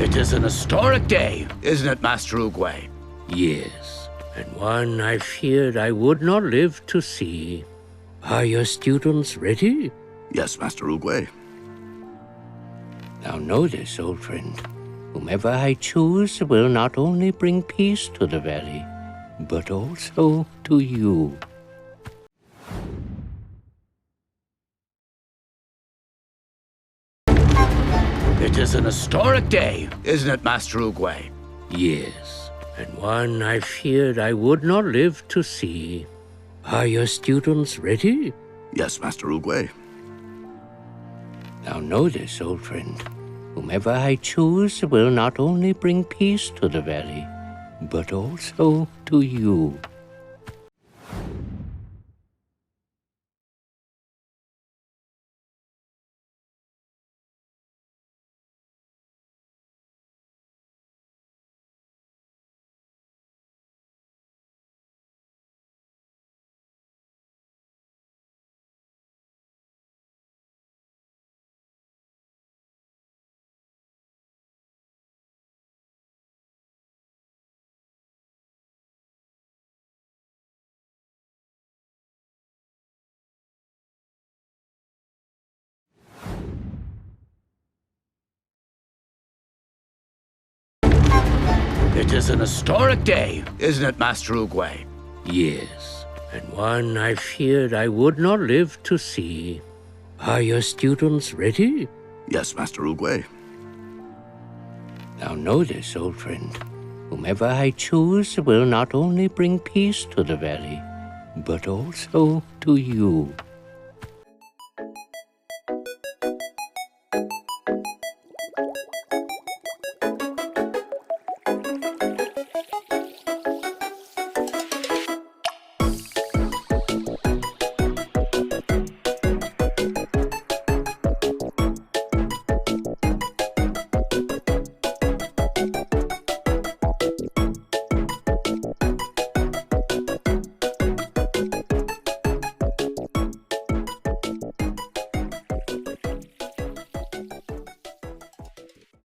It is an historic day, isn't it, Master Oogway? Yes, and one I feared I would not live to see. Are your students ready? Yes, Master Oogway. Now know this, old friend. Whomever I choose will not only bring peace to the valley, but also to you. It is an historic day, isn't it, Master Oogway? Yes, and one I feared I would not live to see. Are your students ready? Yes, Master Oogway. Now know this, old friend. Whomever I choose will not only bring peace to the valley, but also to you. It is an historic day, isn't it, Master Oogway? Yes, and one I feared I would not live to see. Are your students ready? Yes, Master Oogway. Now know this, old friend. Whomever I choose will not only bring peace to the valley, but also to you.